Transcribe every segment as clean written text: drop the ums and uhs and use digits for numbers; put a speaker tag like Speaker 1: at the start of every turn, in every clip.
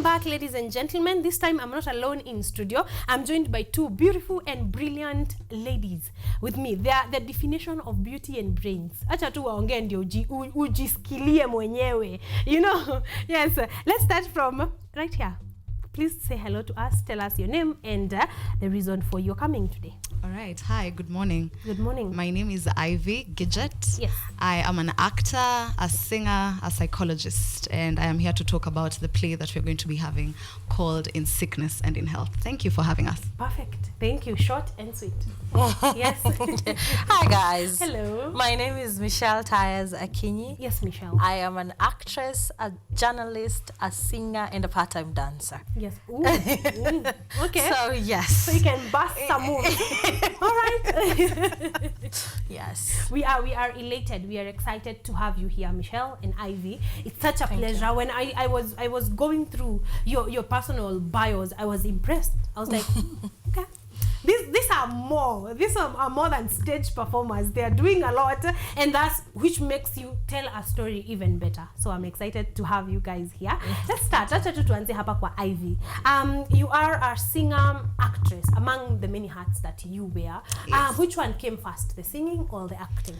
Speaker 1: back, ladies and gentlemen. This time I'm not alone in studio. I'm joined by two beautiful and brilliant ladies with me. They are the definition of beauty and brains. Acha tu waongee ndio ujisikilie mwenyewe. You know? Yes. Let's start from right here. Please say hello to us. Tell us your name and the reason for your coming today.
Speaker 2: All right. Hi. Good morning.
Speaker 1: Good morning.
Speaker 2: My name is Ivy Gidget.
Speaker 1: Yes.
Speaker 2: I am an actor, a singer, a psychologist, and I am here to talk about the play that we're going to be having called In Sickness and in Health. Thank you for having us.
Speaker 1: Perfect. Thank you. Short and sweet. Yes.
Speaker 3: Hi guys.
Speaker 1: Hello.
Speaker 3: My name is Michelle Tyers Akinyi.
Speaker 1: Yes, Michelle.
Speaker 3: I am an actress, a journalist, a singer, and a part-time dancer.
Speaker 1: Yes. Ooh. Ooh. Okay.
Speaker 3: So yes.
Speaker 1: So you can bust some moves. All right.
Speaker 3: Yes.
Speaker 1: We are elated. We are excited to have you here, Michelle and Ivy. It's such a pleasure. When I was going through your personal bios, I was impressed. I was like, okay. These are more than stage performers. They are doing a lot, and that's which makes you tell a story even better. So I'm excited to have you guys here. Let's start. Acha tu tuanze hapa kwa Ivy. You are a singer actress among the many hats that you wear.
Speaker 2: Yes.
Speaker 1: Which one came first, the singing or the acting?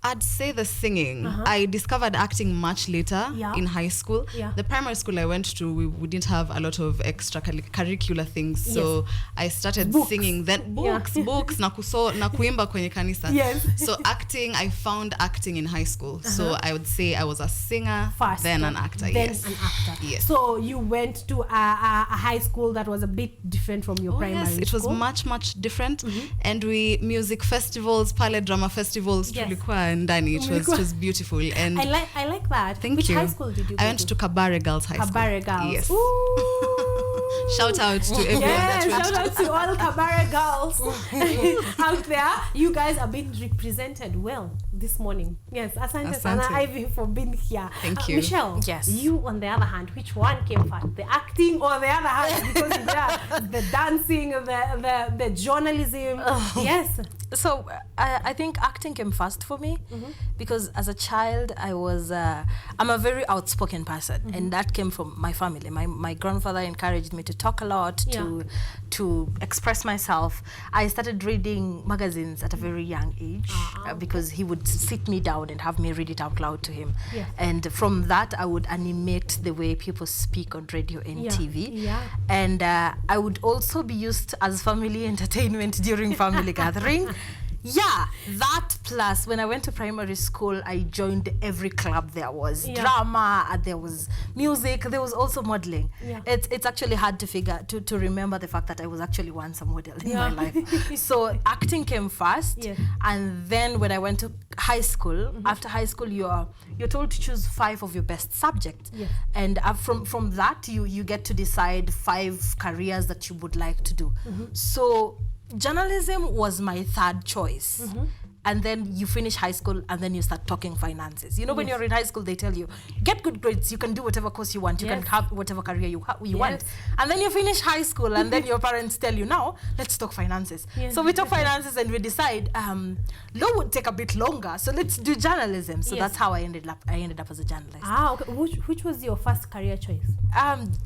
Speaker 2: I'd say the singing. I discovered acting much later in high school.
Speaker 1: Yeah.
Speaker 2: The primary school I went to, we didn't have a lot of extracurricular things. So I started singing. Then books, na kuimba kwenye kanisa.
Speaker 1: Yes.
Speaker 2: So acting, I found acting in high school. So I would say I was a singer,
Speaker 1: First,
Speaker 2: then an actor.
Speaker 1: Then
Speaker 2: Yes.
Speaker 1: an actor.
Speaker 2: Yes.
Speaker 1: So you went to a high school that was a bit different from your primary
Speaker 2: Yes, it was
Speaker 1: school.
Speaker 2: much different. And we music festivals, pale drama festivals, tulikuwa ndani. It was beautiful. And
Speaker 1: I like that. Which high school did you go
Speaker 2: I went to Kabare Girls High School.
Speaker 1: Kabare Girls.
Speaker 2: Yes.
Speaker 1: Ooh.
Speaker 2: Shout out to everyone that went
Speaker 1: shout out to all Kabare girls out there. You guys are being represented well this morning. Yes, asante sana Ivy for being here.
Speaker 2: Thank you.
Speaker 1: Michelle,
Speaker 3: Yes.
Speaker 1: You on the other hand, which one came first? The acting or the other hand? Because the dancing, the journalism. Yes.
Speaker 3: So I think acting came first for me because as a child I'm a very outspoken person, and that came from my family. My grandfather encouraged me to talk a lot, to express myself. I started reading magazines at a very young age because he would sit me down and have me read it out loud to him.
Speaker 1: Yeah.
Speaker 3: And from that I would animate the way people speak on radio and TV.
Speaker 1: Yeah.
Speaker 3: And I would also be used as family entertainment during family gathering. Yeah, that plus when I went to primary school, I joined every club there was. Drama, there was music, there was also modeling.
Speaker 1: Yeah.
Speaker 3: It's actually hard to remember the fact that I was actually once a model in my life. So acting came first, and then when I went to high school, after high school you're told to choose 5 of your best subjects. And from that you get to decide 5 careers that you would like to do. So journalism was my third choice. And then you finish high school and then you start talking finances. You know, when you're in high school, they tell you, get good grades, you can do whatever course you want, you can have whatever career you want. And then you finish high school and then your parents tell you, now, let's talk finances. So we talk finances and we decide, law would take a bit longer, so let's do journalism. So that's how I ended up as a journalist.
Speaker 1: Okay. Which was your first career choice?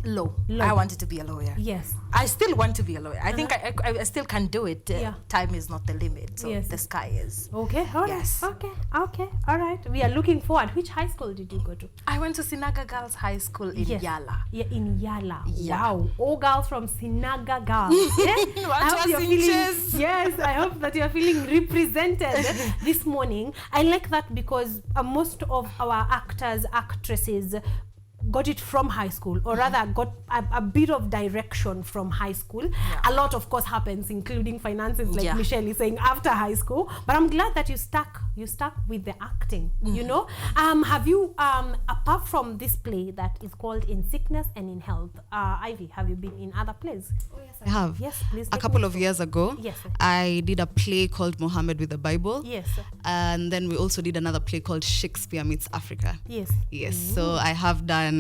Speaker 3: Law. I wanted to be a lawyer.
Speaker 1: Yes.
Speaker 3: I still want to be a lawyer. I think I still can do it. Time is not the limit, so the sky is.
Speaker 1: Okay, all right.
Speaker 3: Yes.
Speaker 1: Okay, all right. We are looking forward. Which high school did you go to?
Speaker 3: I went to Sinaga Girls High School in Yala.
Speaker 1: Yeah, in Yala.
Speaker 3: Yeah.
Speaker 1: Wow. All girls from Sinaga Girls. I hope you're feeling, yes, I hope that you're feeling represented this morning. I like that because most of our actors, actresses got it from high school, or rather got a bit of direction from high school. A lot of course happens, including finances, like Michelle is saying, after high school. But I'm glad that you stuck with the acting. You know, have you apart from this play that is called In Sickness and in Health, Ivy, have you been in other plays?
Speaker 2: Oh, yes, I have.
Speaker 1: Yes, please.
Speaker 2: A couple of years ago,
Speaker 1: Yes.
Speaker 2: I did a play called Mohammed with the Bible.
Speaker 1: Yes.
Speaker 2: And then we also did another play called Shakespeare Meets Africa.
Speaker 1: Yes.
Speaker 2: Yes. So I have done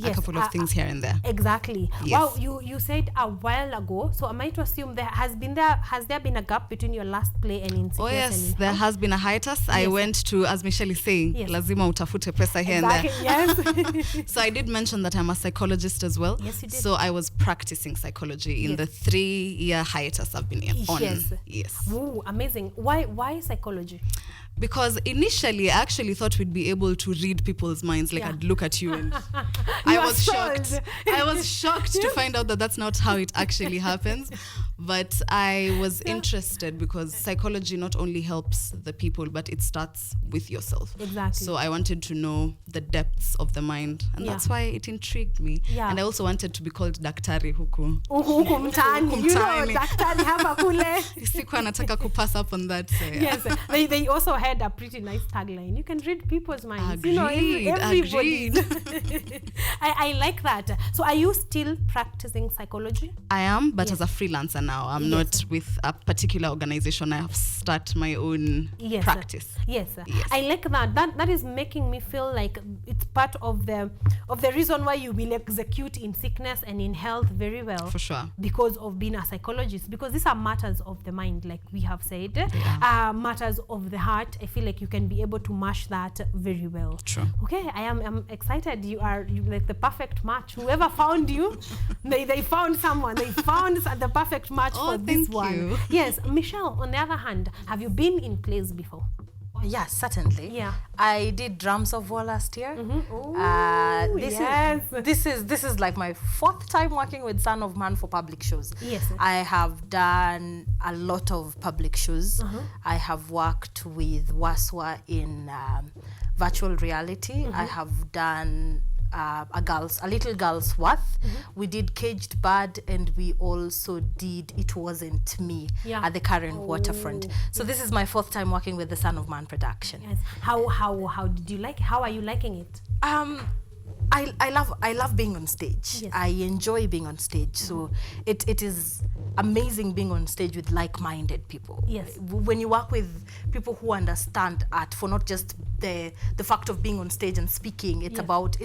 Speaker 2: a couple of things here and there.
Speaker 1: Exactly.
Speaker 2: Yes.
Speaker 1: Wow, you said a while ago, so am I to assume has there been a gap between your last play and In Sickness?
Speaker 2: Oh yes,
Speaker 1: and in
Speaker 2: there
Speaker 1: Health?
Speaker 2: has been a hiatus. hiatus, I went to, as Michelle is saying, lazima utafute pesa here and there.
Speaker 1: Yes.
Speaker 2: So I did mention that I'm a psychologist as well.
Speaker 1: Yes, you did.
Speaker 2: So I was practicing psychology in the 3-year hiatus I've been on. Yes.
Speaker 1: Ooh, amazing. Why psychology?
Speaker 2: Because initially I actually thought we'd be able to read people's minds. Like I'd look at you and I was shocked. I was shocked to find out that that's not how it actually happens. But I was interested because psychology not only helps the people, but it starts with yourself.
Speaker 1: Exactly.
Speaker 2: So I wanted to know the depths of the mind. And that's why it intrigued me.
Speaker 1: Yeah.
Speaker 2: And I also wanted to be called daktari huku.
Speaker 1: Huku mtaani. You know, daktari hapa kule.
Speaker 2: Sikuwa nataka kupass up on that. So
Speaker 1: Yes. They also had a pretty nice tagline. You can read people's minds.
Speaker 2: Agreed,
Speaker 1: everybody. I like that. So are you still practicing psychology?
Speaker 2: I am, but as a freelancer now. I'm not with a particular organization. I have started my own practice.
Speaker 1: Yes. I like that. That is making me feel like it's part of the reason why you will execute in sickness and in health very well.
Speaker 2: For sure.
Speaker 1: Because of being a psychologist. Because these are matters of the mind, like we have said. Matters of the heart. I feel like you can be able to mash that very well.
Speaker 2: True.
Speaker 1: Okay, I'm excited. You like the perfect match. Whoever found you, they found someone. They found the perfect match for this one.
Speaker 2: You.
Speaker 1: Yes, Michelle, on the other hand, have you been in plays before?
Speaker 3: Oh, yes, certainly.
Speaker 1: Yeah.
Speaker 3: I did Drums of War last year. This is like my 4th time working with Son of Man for public shows.
Speaker 1: Yes.
Speaker 3: I have done a lot of public shows. I have worked with Waswa in virtual reality. I have done a little girl's worth. We did Caged Bird, and we also did It Wasn't Me at the Karen Waterfront. So this is my 4th time working with the Son of Man production.
Speaker 1: Yes. How did you like? How are you liking it?
Speaker 3: I love being on stage.
Speaker 1: Yes.
Speaker 3: I enjoy being on stage. So it is amazing being on stage with like-minded people.
Speaker 1: Yes.
Speaker 3: When you work with people who understand art for not just the fact of being on stage and speaking, it's about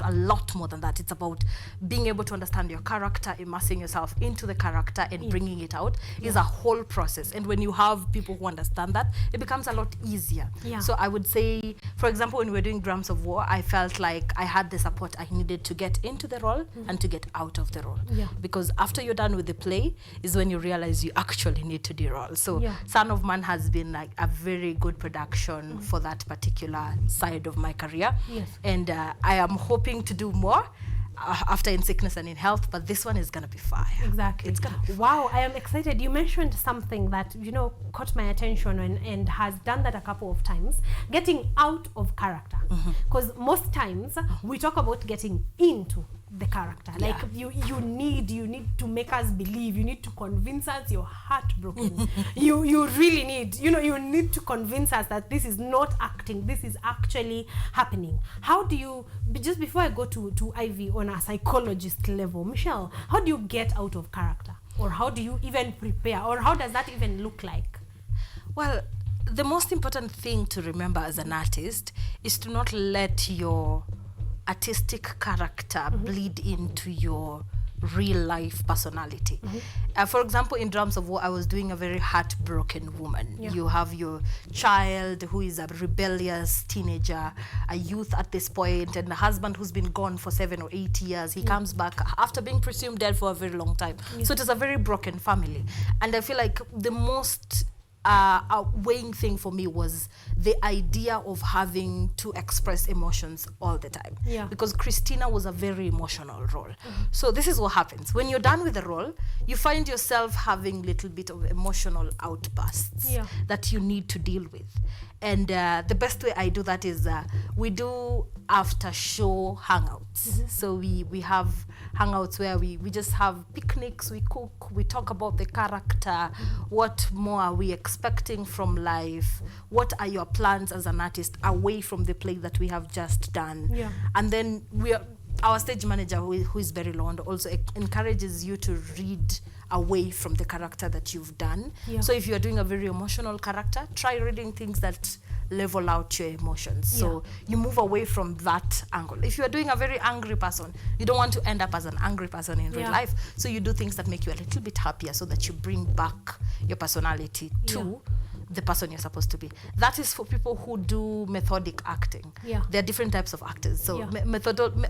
Speaker 3: a lot more than that. It's about being able to understand your character, immersing yourself into the character and bringing it out is a whole process. And when you have people who understand that, it becomes a lot easier.
Speaker 1: Yeah.
Speaker 3: So I would say, for example, when we were doing Drums of War, I felt like I had the support I needed to get into the role and to get out of the role.
Speaker 1: Yeah.
Speaker 3: Because after you're done with the play is when you realize you actually need to de-roll. So Son of Man has been like a very good production for that particular side of my career.
Speaker 1: Yes.
Speaker 3: And I am hoping to do more after In Sickness and in Health, but this one is going to be fire.
Speaker 1: Exactly.
Speaker 3: It's gonna be
Speaker 1: wow, I am excited. You mentioned something that, caught my attention and has done that a couple of times, getting out of character. Because most times we talk about getting into the character. Like you need to make us believe, you need to convince us you're heartbroken. you really need, you need to convince us that this is not acting, this is actually happening. How do you, just before I go to Ivy on a psychologist level, Michelle, how do you get out of character? Or how do you even prepare? Or how does that even look like?
Speaker 3: Well, the most important thing to remember as an artist is to not let your artistic character bleed into your real life personality. For example, in Drums of War, I was doing a very heartbroken woman. You have your child who is a rebellious teenager, a youth at this point, and a husband who's been gone for 7 or 8 years. He comes back after being presumed dead for a very long time. So it is a very broken family. And I feel like the most weighing thing for me was the idea of having to express emotions all the time. Because Christina was a very emotional role. So this is what happens. When you're done with the role, you find yourself having little bit of emotional outbursts that you need to deal with. And the best way I do that is we do after show hangouts. So we have hangouts where we just have picnics, we cook, we talk about the character, what more are we expecting from life, what are your plans as an artist away from the play that we have just done. And then our stage manager, who is Berry Lond, also encourages you to read away from the character that you've done. So if you're doing a very emotional character, try reading things that level out your emotions. So you move away from that angle. If you're doing a very angry person, you don't want to end up as an angry person in real life. So you do things that make you a little bit happier so that you bring back your personality to the person you're supposed to be. That is for people who do methodic acting.
Speaker 1: Yeah.
Speaker 3: There are different types of actors. So
Speaker 1: Yeah.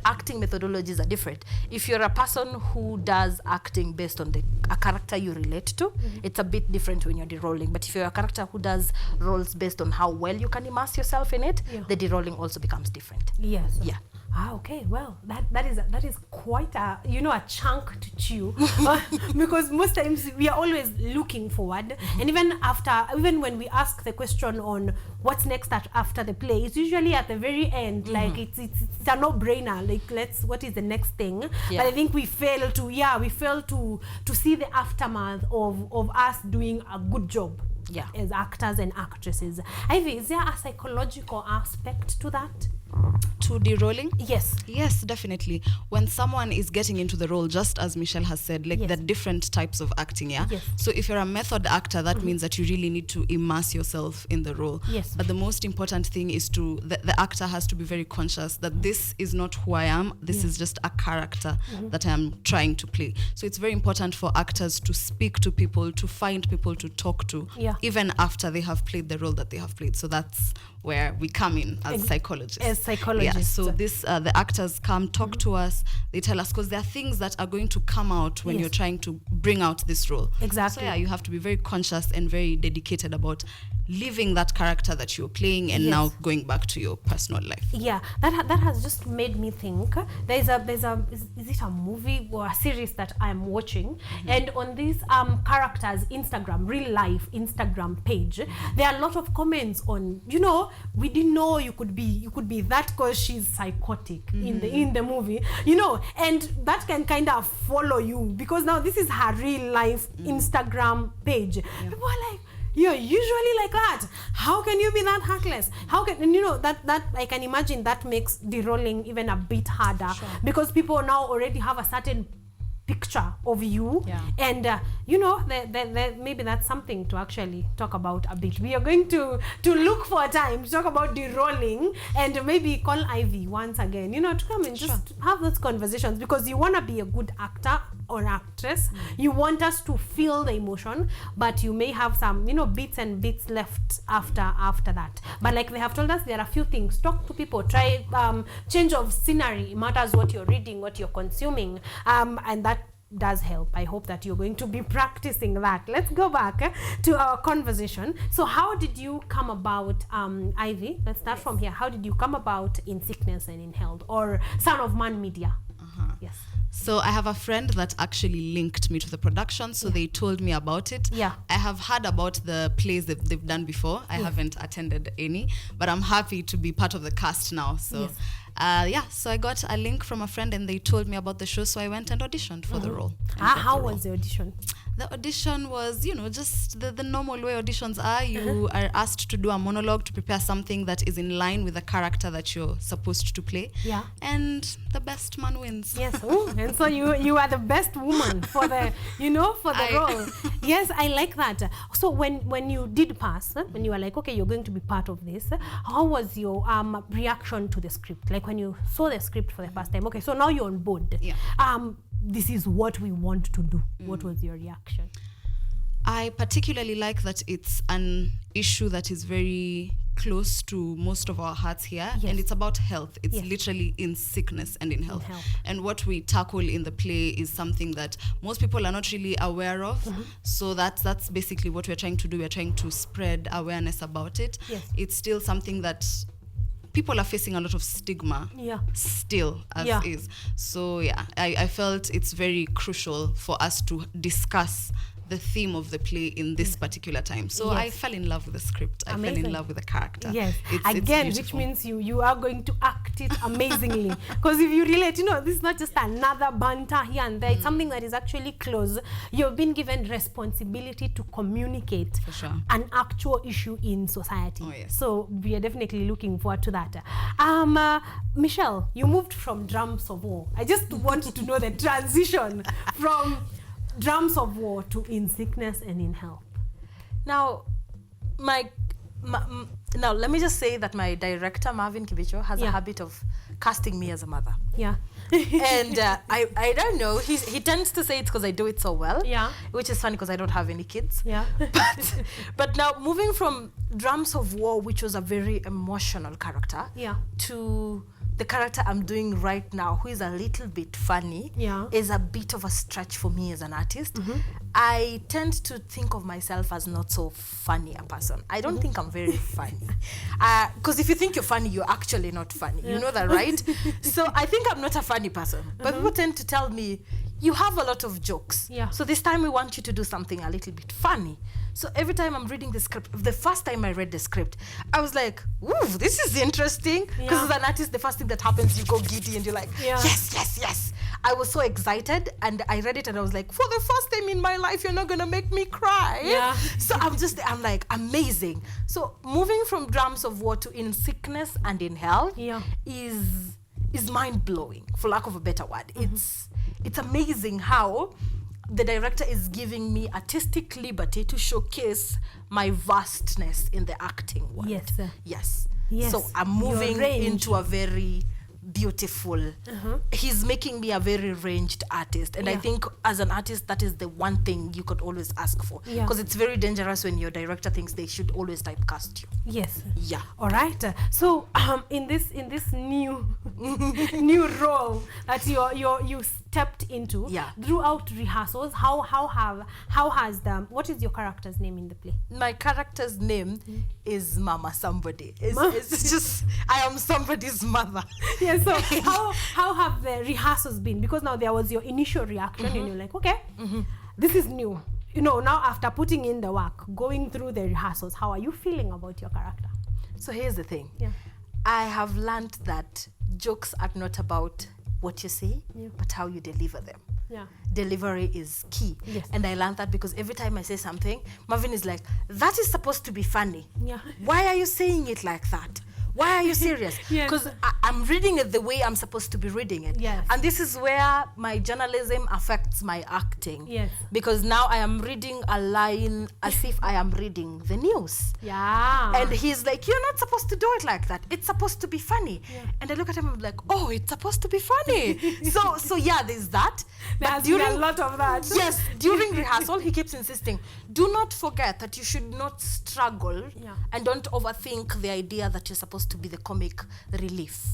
Speaker 3: acting methodologies are different. If you're a person who does acting based on a character you relate to, it's a bit different when you're de-rolling. But if you're a character who does roles based on how well you can immerse yourself in it, the de-rolling also becomes different.
Speaker 1: Yes.
Speaker 3: Yeah.
Speaker 1: Okay. Well, that is quite a a chunk to chew because most times we are always looking forward, and even when we ask the question on what's next after the play, it's usually at the very end. Like it's a no-brainer. Like what is the next thing?
Speaker 3: Yeah.
Speaker 1: But I think we fail to see the aftermath of us doing a good job.
Speaker 3: Yeah.
Speaker 1: As actors and actresses. Ivy, is there a psychological aspect to that?
Speaker 2: To de-rolling?
Speaker 1: Yes.
Speaker 2: Yes, definitely. When someone is getting into the role, just as Michelle has said, like there are different types of acting, yeah?
Speaker 1: Yes.
Speaker 2: So if you're a method actor, that means that you really need to immerse yourself in the role.
Speaker 1: Yes.
Speaker 2: But the most important thing is the actor has to be very conscious that this is not who I am, this is just a character that I'm trying to play. So it's very important for actors to speak to people, to find people to talk to, even after they have played the role that they have played. So that's where we come in as psychologists.
Speaker 1: As psychologists.
Speaker 2: Yeah, so the actors come talk to us. They tell us, because there are things that are going to come out when you're trying to bring out this role.
Speaker 1: Exactly.
Speaker 2: So yeah, you have to be very conscious and very dedicated about leaving that character that you're playing and now going back to your personal life.
Speaker 1: Yeah, that has just made me think. Is it a movie or a series that I'm watching? And on this characters Instagram, real life Instagram page, there are a lot of comments on, we didn't know you could be that because she's psychotic in the movie, and that can kind of follow you because now this is her real life Instagram page. People are like, you're usually like that. How can you be that heartless? How can that I can imagine that makes de-rolling even a bit harder because people now already have a certain picture of you, and maybe that's something to actually talk about a bit. We are going to look for a time to talk about de-rolling and maybe call Ivy once again, to come and just have those conversations because you want to be a good actor or actress. You want us to feel the emotion, but you may have some bits and bits left after that. But like they have told us, there are a few things. Talk to people, try change of scenery. It matters what you're reading, what you're consuming, and that does help. I hope that you're going to be practicing that. Let's go back to our conversation. So how did you come about, Ivy? Let's start from here. How did you come about in Sickness and in Health, or Son of Man Media? Yes.
Speaker 2: So I have a friend that actually linked me to the production, so they told me about it.
Speaker 1: Yeah.
Speaker 2: I have heard about the plays that they've done before. I haven't attended any, but I'm happy to be part of the cast now. So so I got a link from a friend and they told me about the show, so I went and auditioned for the role.
Speaker 1: How was the audition?
Speaker 2: The audition was, just the normal way auditions are. You are asked to do a monologue to prepare something that is in line with the character that you're supposed to play. Yeah. And the best man wins.
Speaker 1: Yes. And so you are the best woman for the role. Yes, I like that. So when you did pass, when you were like, okay, you're going to be part of this, how was your reaction to the script? Like when you saw the script for the first time, okay, so now you're on board.
Speaker 2: Yeah.
Speaker 1: This is what we want to do. What was your reaction?
Speaker 2: I particularly like that it's an issue that is very close to most of our hearts here, and it's about health. It's literally in sickness and in health. And what we tackle in the play is something that most people are not really aware of. So that's basically what we're trying to do. We're trying to spread awareness about it. It's still something that people are facing a lot of stigma still as is. So I felt it's very crucial for us to discuss the theme of the play in this particular time. So I fell in love with the script. I fell in love with the character.
Speaker 1: Yes.
Speaker 2: It's
Speaker 1: which means you are going to act it amazingly. Because if you relate, this is not just another banter here and there. It's something that is actually close. You've been given responsibility to communicate an actual issue in society.
Speaker 2: Oh, yes.
Speaker 1: So we are definitely looking forward to that. Michelle, you moved from Drums of War. I just want to know the transition from Drums of War to In Sickness and in Health.
Speaker 3: Now, my Now, let me just say that my director, Marvin Kibicho, has a habit of casting me as a mother.
Speaker 1: Yeah.
Speaker 3: And I don't know. He tends to say it's because I do it so well.
Speaker 1: Yeah.
Speaker 3: Which is funny because I don't have any kids.
Speaker 1: Yeah.
Speaker 3: But now, moving from Drums of War, which was a very emotional character, to the character I'm doing right now, who is a little bit funny, is a bit of a stretch for me as an artist. I tend to think of myself as not so funny a person. I don't think I'm very funny. Because if you think you're funny, you're actually not funny. You know that, right? So I think I'm not a funny person. But people tend to tell me, you have a lot of jokes. So this time we want you to do something a little bit funny. So every time I'm reading the script, the first time I read the script, I was like, ooh, this is interesting. Because as an artist, the first thing that happens, you go giddy and you're like, yes, yes, yes. I was so excited and I read it and I was like, for the first time in my life, you're not going to make me cry. So I'm like, amazing. So moving from Drums of War to In Sickness and in Health is mind-blowing, for lack of a better word. It's amazing how the director is giving me artistic liberty to showcase my vastness in the acting world. Yes. So I'm moving into a very beautiful. He's making me a very ranged artist, and I think as an artist, that is the one thing you could always ask for, because it's very dangerous when your director thinks they should always typecast you. All right. So in this new new role that you stepped into, throughout rehearsals, how has what is your character's name in the play? My character's name is Mama Somebody. It's just, I am somebody's mother. So how have the rehearsals been? Because now there was your initial reaction and you're like, okay, this is new. You know, now after putting in the work, going through the rehearsals, how are you feeling about your character? So here's the thing. I have learned that jokes are not about what you say, but how you deliver them. Delivery is key. And I learned that because every time I say something, Marvin is like, that is supposed to be funny. Why are you saying it like that? Why are you serious? Because I'm reading it the way I'm supposed to be reading it. And this is where my journalism affects my acting. Because now I am reading a line as if I am reading the news. And he's like, you're not supposed to do it like that. It's supposed to be funny. And I look at him and I'm like, oh, it's supposed to be funny. so yeah, there's that.
Speaker 1: There's a lot of that.
Speaker 3: Yes, during rehearsal, he keeps insisting, do not forget that you should not struggle and don't overthink the idea that you're supposed to be the comic relief.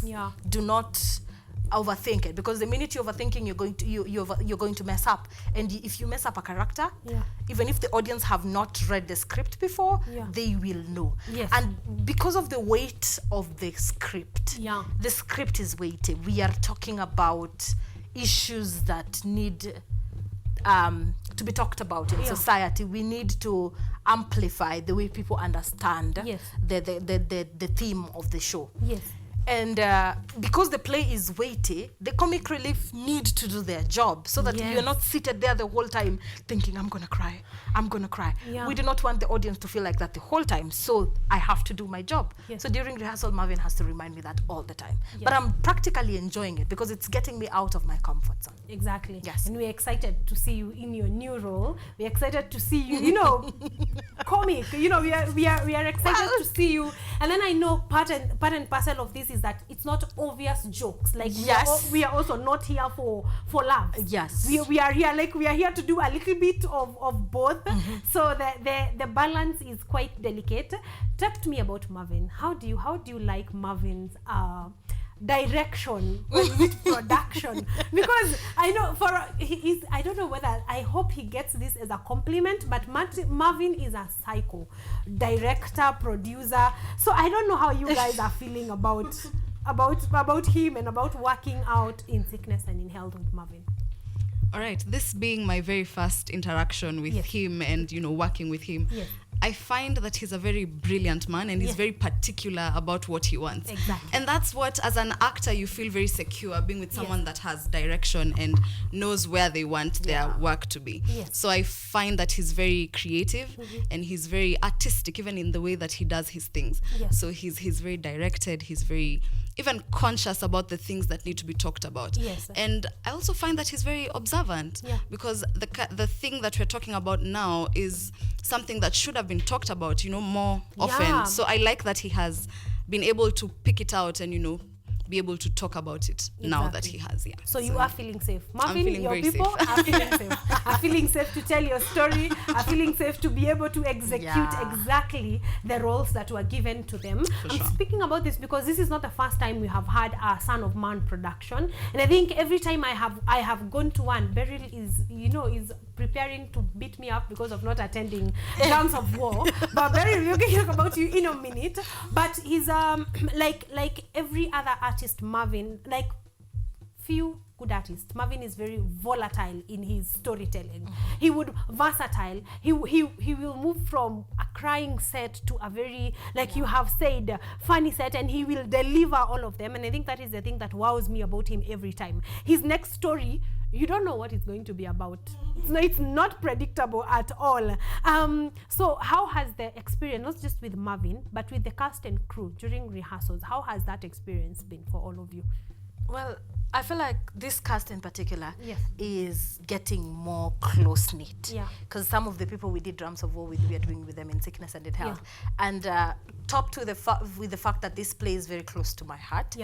Speaker 3: Do not overthink it, because the minute you're overthinking, you're going to mess up. And if you mess up a character, even if the audience have not read the script before, they will know. And because of the weight of the script, the script is weighty. We are talking about issues that need to be talked about in society. We need to amplify the way people understand the theme of the show. And because the play is weighty, the comic relief need to do their job so that you're not seated there the whole time thinking, I'm gonna cry. We do not want the audience to feel like that the whole time, so I have to do my job. So during rehearsal, Marvin has to remind me that all the time. But I'm practically enjoying it because it's getting me out of my comfort zone.
Speaker 1: Exactly. And we're excited to see you in your new role. We're excited to see you, comic. We are excited to see you. And then I know part and parcel of this is that it's not obvious jokes. Like we are also not here for laughs. We are here to do a little bit of both. So the balance is quite delicate. Talk to me about Marvin. How do you like Marvin's direction with production? Because I know I don't know whether, I hope he gets this as a compliment, but Marvin is a psycho director, producer. So I don't know how you guys are feeling about him and about working out In Sickness and in Health with Marvin.
Speaker 2: All right, this being my very first interaction with him and working with him, I find that he's a very brilliant man and he's very particular about what he wants. And that's what, as an actor, you feel very secure being with someone that has direction and knows where they want their work to be. So I find that he's very creative and he's very artistic, even in the way that he does his things. So he's very directed, he's very even conscious about the things that need to be talked about. And I also find that he's very observant, because the thing that we're talking about now is something that should have have been talked about, more often. So I like that he has been able to pick it out and, be able to talk about it now that he has.
Speaker 1: So you are feeling safe. Marvin,
Speaker 2: feeling
Speaker 1: your
Speaker 2: very
Speaker 1: people
Speaker 2: safe.
Speaker 1: are feeling safe. Are feeling safe to tell your story, are feeling safe to be able to execute exactly the roles that were given to them. I'm speaking about this because this is not the first time we have had a Son of Man production. And I think every time I have gone to one, Beryl is preparing to beat me up because of not attending Drums of War. But Beryl, we're going to talk about you in a minute. But he's like every other artist, Marvin, like few good artists, Marvin is very volatile in his storytelling. He would versatile. He will move from a crying set to a very, like you have said, funny set, and he will deliver all of them. And I think that is the thing that wows me about him every time. His next story, you don't know what it's going to be about. It's not predictable at all. So how has the experience, not just with Marvin, but with the cast and crew during rehearsals, how has that experience been for all of you?
Speaker 3: Well, I feel like this cast in particular is getting more close-knit. Because some of the people we did Drums of War with, we are doing with them in Sickness and in Health. And topped with the fact that this play is very close to my heart.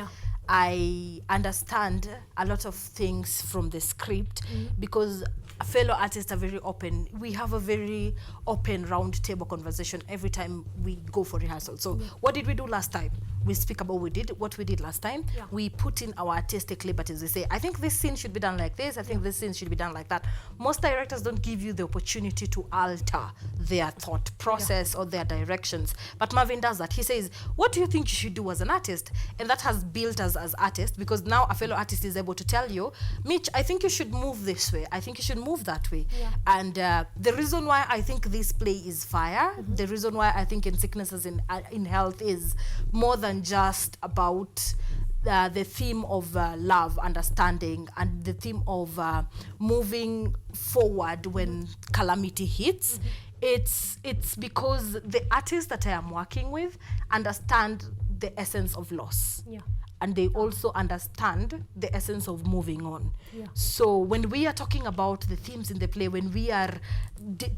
Speaker 3: I understand a lot of things from the script because fellow artists are very open. We have a very open round table conversation every time we go for rehearsal. So what did we do last time? We speak about what we did last time. We put in our artistic liberties. We say, I think this scene should be done like this. I think this scene should be done like that. Most directors don't give you the opportunity to alter their thought process or their directions. But Marvin does that. He says, what do you think you should do as an artist? And that has built us as artists because now a fellow artist is able to tell you, Mitch, I think you should move this way. I think you should move that way. And the reason why I think this play is fire, the reason why I think In Sickness as in Health is more than just about the theme of love, understanding, and the theme of moving forward when calamity hits. It's because the artists that I am working with understand the essence of loss. And they also understand the essence of moving on. So when we are talking about the themes in the play, when we are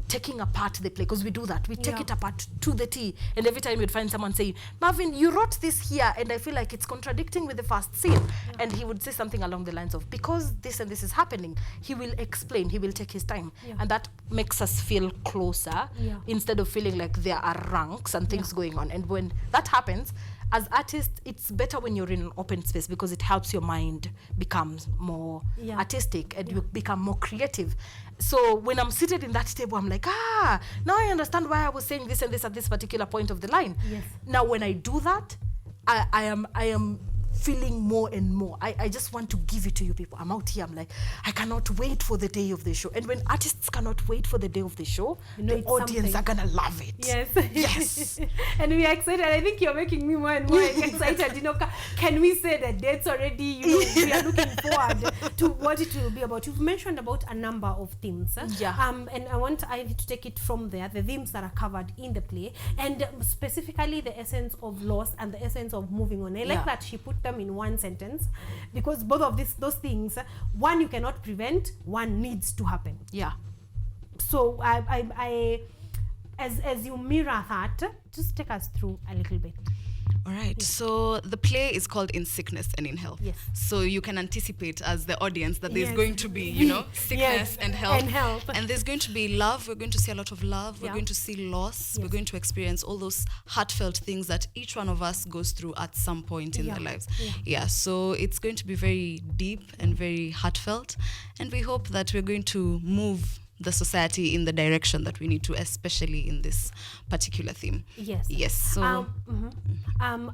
Speaker 3: taking apart the play, because we do that, we take it apart to the T, and every time you'd find someone saying, Marvin, you wrote this here, and I feel like it's contradicting with the first scene. And he would say something along the lines of, because this and this is happening, he will explain, he will take his time. And that makes us feel closer instead of feeling like there are ranks and things going on. And when that happens, as artists, it's better when you're in an open space because it helps your mind becomes more artistic and you become more creative. So when I'm seated in that table, I'm like, now I understand why I was saying this and this at this particular point of the line. Now when I do that, I am feeling more and more. I just want to give it to you people. I'm out here, I'm like, I cannot wait for the day of the show. And when artists cannot wait for the day of the show, the audience are gonna love it. Yes.
Speaker 1: And we are excited. I think you're making me more and more excited. Can we say the dates already? We are looking forward to what it will be about. You've mentioned about a number of themes. And I want Ivy to take it from there, the themes that are covered in the play, and specifically the essence of loss and the essence of moving on. I like that she put them in one sentence because both of those things, one you cannot prevent, one needs to happen. So I as you mirror that, just take us through a little bit.
Speaker 2: All right. So the play is called In Sickness and in Health. So you can anticipate as the audience that there's going to be, sickness and health. And there's going to be love. We're going to see a lot of love. We're going to see loss. We're going to experience all those heartfelt things that each one of us goes through at some point in their lives. So it's going to be very deep and very heartfelt. And we hope that we're going to move the society in the direction that we need to, especially in this particular theme. So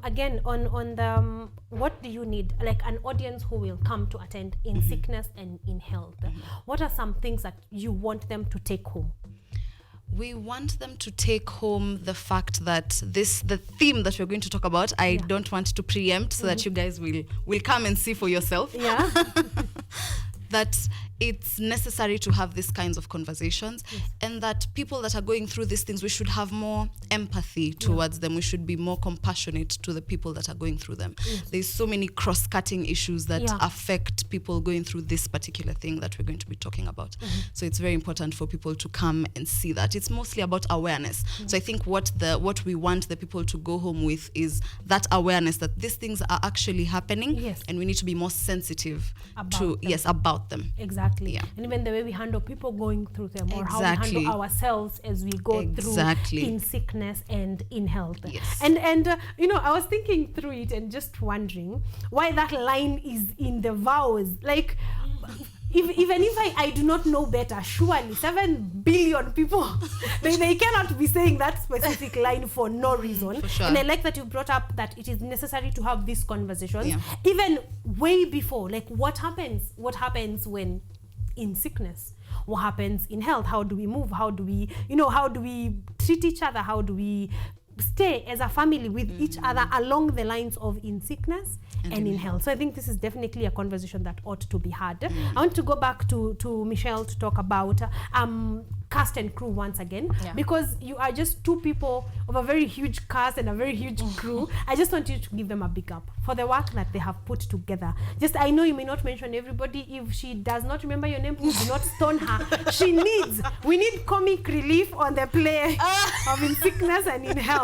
Speaker 1: again, on the what do you need, like an audience who will come to attend In Sickness and in Health, what are some things that you want them to take home?
Speaker 2: We want them to take home the fact that the theme that we're going to talk about, I don't want to preempt so that you guys will come and see for yourself. that it's necessary to have these kinds of conversations, and that people that are going through these things, we should have more empathy towards them. We should be more compassionate to the people that are going through them. There's so many cross-cutting issues that affect people going through this particular thing that we're going to be talking about. So it's very important for people to come and see that. It's mostly about awareness. So I think what we want the people to go home with is that awareness that these things are actually happening, and we need to be more sensitive about them.
Speaker 1: Exactly. And even the way we handle people going through them, or how we handle ourselves as we go through in sickness and in health. And I was thinking through it and just wondering why that line is in the vows. Like, even if I do not know better, surely 7 billion people, they cannot be saying that specific line for no reason.
Speaker 2: For sure.
Speaker 1: And I like that you brought up that it is necessary to have these conversations, even way before. Like, what happens when in sickness? What happens in health? How do we move? How do we treat each other? How do we stay as a family with each other along the lines of in sickness and in health? So I think this is definitely a conversation that ought to be had. I want to go back to Michelle to talk about cast and crew once again, because you are just two people of a very huge cast and a very huge crew. I just want you to give them a big up for the work that they have put together. Just, I know you may not mention everybody. If she does not remember your name, please do not stone her. We need comic relief on the play of in sickness and in health.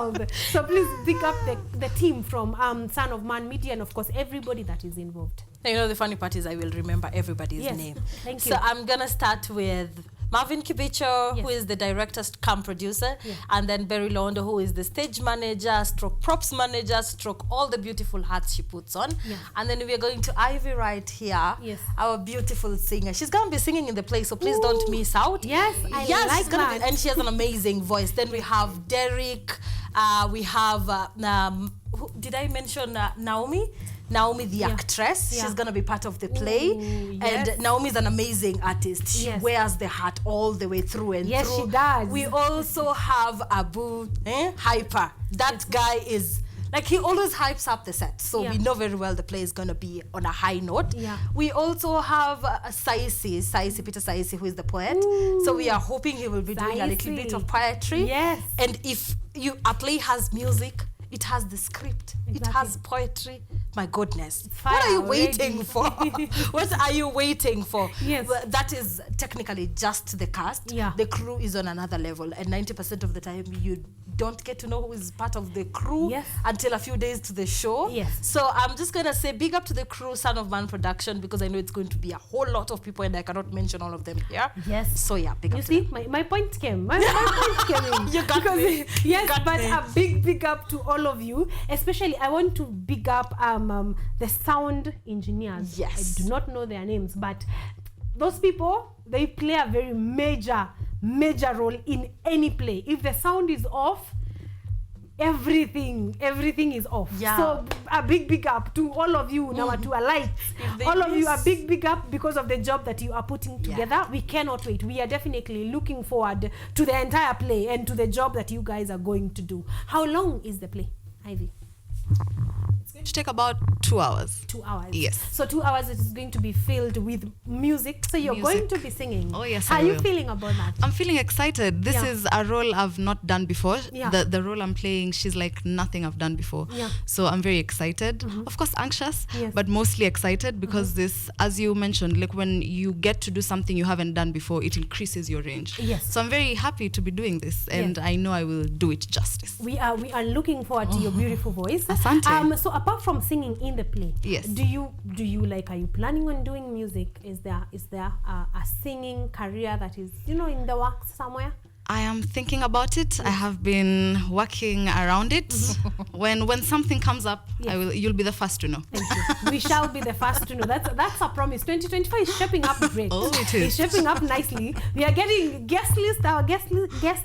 Speaker 1: So please pick up the team from Son of Man Media, and of course everybody that is involved.
Speaker 3: The funny part is I will remember everybody's name.
Speaker 1: Thank you.
Speaker 3: So I'm gonna start with Marvin Kibicho, who is the director come producer, and then Berry Londo, who is the stage manager, stroke props manager, stroke all the beautiful hats she puts on. And then we're going to Ivy right here, our beautiful singer. She's going to be singing in the play, so please don't miss out.
Speaker 1: I like that.
Speaker 3: And she has an amazing voice. Then we have Derek, we have, did I mention Naomi? Naomi, the actress, she's going to be part of the play. And Naomi is an amazing artist. She wears the hat all the way through and through.
Speaker 1: Yes, she does.
Speaker 3: We also have Abu Hyper. That guy is, like, he always hypes up the set. So we know very well the play is going to be on a high note. We also have Peter Saisi, who is the poet. So we are hoping he will be doing a little bit of poetry. And if a play has music, it has the script, it has poetry. My goodness. What are you waiting for? What are you waiting for? Well, that is technically just the cast. The crew is on another level, and 90% of the time you don't get to know who is part of the crew until a few days to the show. So I'm just going to say big up to the crew, Son of Man Production, because I know it's going to be a whole lot of people and I cannot mention all of them here. So big up to them.
Speaker 1: My point came. My point came in.
Speaker 3: You got me.
Speaker 1: But a big up to all of you. Especially, I want to big up the sound engineers. I do not know their names, but those people, they play a very major role in any play. If the sound is off, everything is off. So a big up to all of you now, to a light. All of you, a big up because of the job that you are putting together. We cannot wait. We are definitely looking forward to the entire play and to the job that you guys are going to do. How long is the play, Ivy?
Speaker 2: It's going to take about 2 hours.
Speaker 1: 2 hours.
Speaker 2: Yes.
Speaker 1: So 2 hours it is going to be filled with music. So you're going to be singing.
Speaker 2: Oh yes.
Speaker 1: How are you feeling about that?
Speaker 2: I'm feeling excited. This is a role I've not done before. The role I'm playing, she's like nothing I've done before. So I'm very excited. Of course anxious, but mostly excited because this, as you mentioned, like when you get to do something you haven't done before, it increases your range. So I'm very happy to be doing this, and I know I will do it justice.
Speaker 1: We are looking forward to your beautiful voice.
Speaker 2: Asante.
Speaker 1: So apart from singing in the play, do you like, are you planning on doing music? Is there a singing career that is in the works somewhere?
Speaker 2: I am thinking about it. I have been working around it. When something comes up, you'll be the first to know.
Speaker 1: Thank you. We shall be the first to know. That's a promise. 2025 is shaping up great.
Speaker 2: Oh, it is.
Speaker 1: It's shaping up nicely. We are getting guest list. Our guest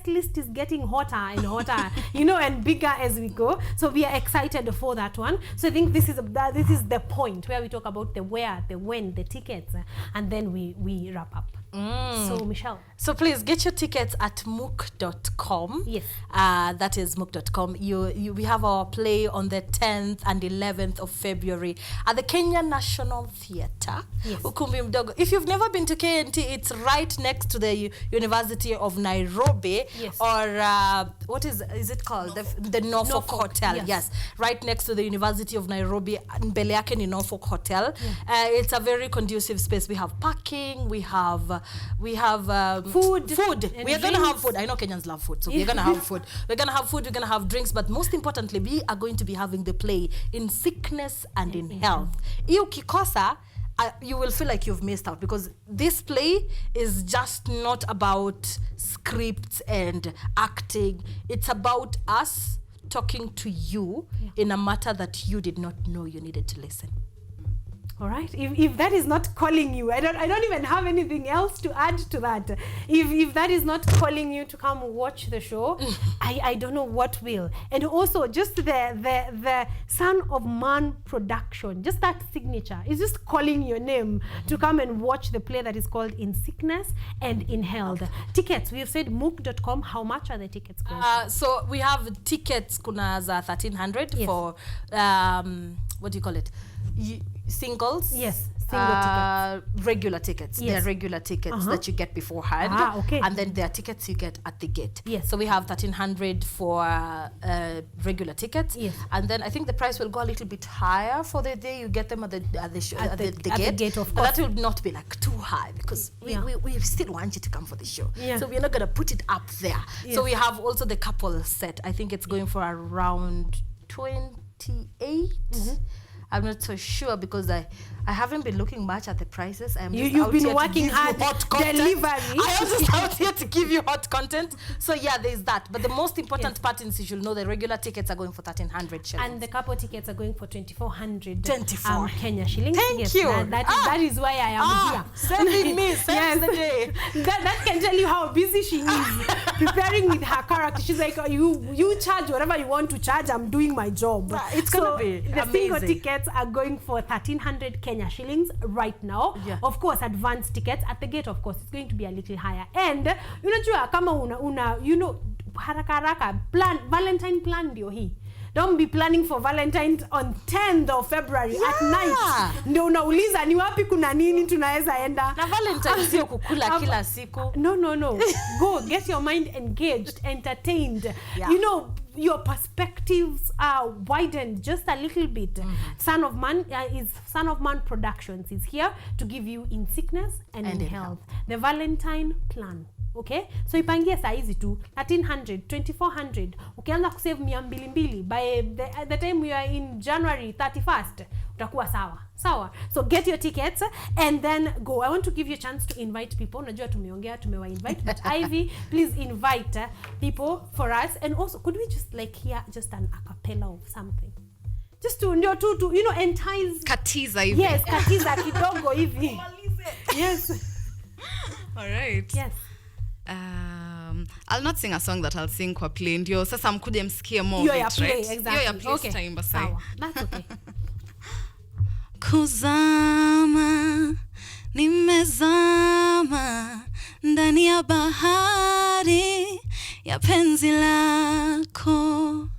Speaker 1: list is getting hotter and hotter, and bigger as we go. So we are excited for that one. So I think this is the point where we talk about the where, the when, the tickets, and then we wrap up. So, Michelle.
Speaker 3: So please get your tickets at mook.com.
Speaker 1: Yes.
Speaker 3: That is mook.com. We have our play on the 10th and 11th of February at the Kenya National Theatre.
Speaker 1: Yes.
Speaker 3: Ukumbi Mdogo. If you've never been to KNT, it's right next to the University of Nairobi.
Speaker 1: Yes.
Speaker 3: Or what is it called? The Norfolk Hotel.
Speaker 1: Yes.
Speaker 3: Right next to the University of Nairobi. Mbele yake ni Norfolk Hotel.
Speaker 1: Yeah.
Speaker 3: It's a very conducive space. We have parking. We have
Speaker 1: food.
Speaker 3: We are going to have food. I know Kenyans love food, so we're going to have food. We're going to have food, we're going to have drinks, but most importantly, we are going to be having the play in sickness and in health. Iyo kikosa, you will feel like you've missed out, because this play is just not about scripts and acting. It's about us talking to you in a matter that you did not know you needed to listen.
Speaker 1: All right. If that is not calling you, I don't even have anything else to add to that. If that is not calling you to come watch the show, I don't know what will. And also just the Son of Man production, just that signature is just calling your name to come and watch the play that is called In Sickness and in Health. Tickets, we have said mook.com. How much are the tickets going for?
Speaker 3: So we have tickets kuna za 1,300 for what do you call it? Singles.
Speaker 1: Yes, single tickets.
Speaker 3: Regular tickets.
Speaker 1: Yes.
Speaker 3: They're regular tickets that you get beforehand.
Speaker 1: Okay.
Speaker 3: And then there are tickets you get at the gate.
Speaker 1: Yes.
Speaker 3: So we have 1,300 for regular tickets.
Speaker 1: Yes.
Speaker 3: And then I think the price will go a little bit higher for the day you get them at the gate.
Speaker 1: At the gate, of course.
Speaker 3: But that will not be like too high, because we still want you to come for the show.
Speaker 1: Yeah.
Speaker 3: So we're not going to put it up there.
Speaker 1: Yes.
Speaker 3: So we have also the couple set. I think it's going for around 28. I'm not so sure, because I haven't been looking much at the prices.
Speaker 1: You've been working hard, delivery.
Speaker 3: I am just out here to give you hot content. So yeah, there's that. But the most important part is you should know the regular tickets are going for 1,300 shillings.
Speaker 1: And the couple tickets are going for 2,400
Speaker 3: 24
Speaker 1: Kenya shillings.
Speaker 3: Thank you.
Speaker 1: That is why I am here.
Speaker 3: Sending me, save the day.
Speaker 1: That can tell you how busy she is preparing with her character. She's like, you charge whatever you want to charge. I'm doing my job.
Speaker 3: It's going to be
Speaker 1: the
Speaker 3: amazing.
Speaker 1: single tickets are going for 1,300 Kenya shillings right now.
Speaker 3: Yeah.
Speaker 1: Of course, advanced tickets at the gate, of course, it's going to be a little higher. And unajua kama haraka plan Valentine plan ndio hii. Don't be planning for Valentine's on 10th of February at night. Ndio unauliza ni wapi kuna nini tunaweza enda.
Speaker 3: Na Valentine sio kukula kila siku.
Speaker 1: No. Go get your mind engaged, entertained.
Speaker 3: Yeah.
Speaker 1: Your perspectives are widened just a little bit. Son of Man Productions is here to give you In Sickness and in Health. The Valentine plan. Okay, so ipangie saizi tu 1,300, 2,400. Ukianza kusave 200 by the time we are in January 31st, utakuwa sawa. So get your tickets and then go. I want to give you a chance to invite people. Najua tumewa invite, but Ivy, please invite people for us. And also, could we just hear just an acapella of something? Just to entice.
Speaker 2: Katiza hivi.
Speaker 1: Yes, katiza kidogo hivi. Yes.
Speaker 2: All right.
Speaker 1: Yes.
Speaker 2: I'll not sing a song that I'll sing kwa play. Ndio sasa mkuje msikie more of it, right?
Speaker 1: Exactly.
Speaker 2: Okay. Taimba sai.
Speaker 1: That's okay.
Speaker 2: Kuzama, nimezama ndani ya bahari ya penzi lako,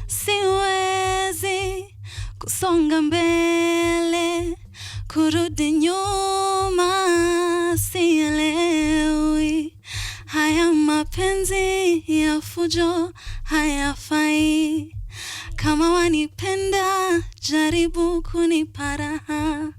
Speaker 2: siwezi kusonga mbele, kurudi nyuma, sielewi. Haya mapenzi ya fujo hayafai. Kama wanipenda, jaribu kuniparaha.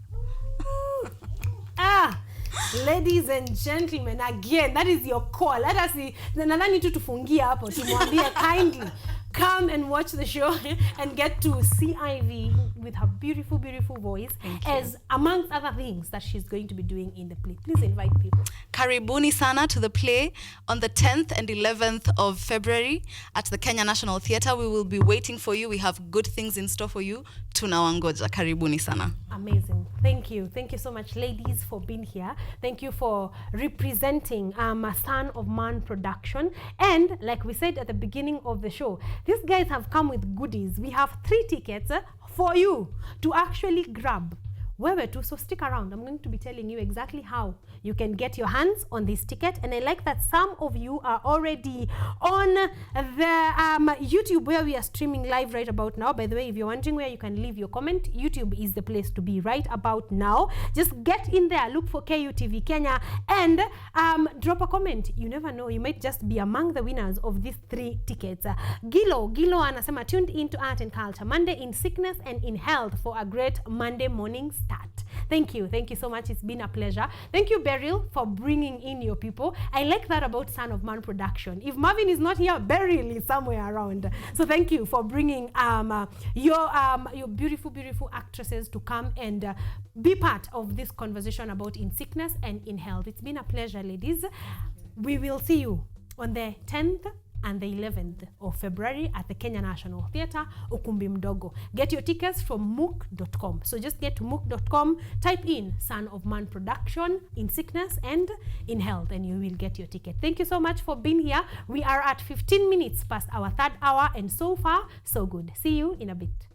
Speaker 1: Ladies and gentlemen, again, that is your call. Let us see. Nadhani tu tufungie hapo. Tumwambie kindly come and watch the show and get to see Ivy with her beautiful voice, as amongst other things that she's going to be doing in the play. Please invite people.
Speaker 2: Karibuni sana to the play on the 10th and 11th of February at the Kenya National Theatre. We will be waiting for you. We have good things in store for you. Tunawangoja. Karibuni sana.
Speaker 1: Amazing. Thank you so much, ladies, for being here. Thank you for representing a Son of Man production. And like we said at the beginning of the show, these guys have come with goodies. We have 3 tickets for you to actually grab wewe tu. So stick around. I'm going to be telling you exactly how you can get your hands on this ticket. And I like that some of you are already on the YouTube where we are streaming live right about now. By the way, if you're wondering where you can leave your comment, YouTube is the place to be right about now. Just get in there, look for KUTV Kenya, and drop a comment. You never know, you might just be among the winners of these 3 tickets. Gilo anasema tuned into art and culture, Monday in sickness and in health for a great Monday morning start. Thank you so much. It's been a pleasure. Thank you, Beryl, for bringing in your people. I like that about Son of Man production. If Marvin is not here, Beryl is somewhere around. So thank you for bringing your beautiful actresses to come and be part of this conversation about in sickness and in health. It's been a pleasure, ladies. We will see you on the 10th and the 11th of February at the Kenya National Theatre, Ukumbi Mdogo. Get your tickets from mook.com. So just get to mook.com, type in Son of Man production in sickness and in health, and you will get your ticket. Thank you so much for being here. We are at 15 minutes past our 3rd hour, and so far, so good. See you in a bit.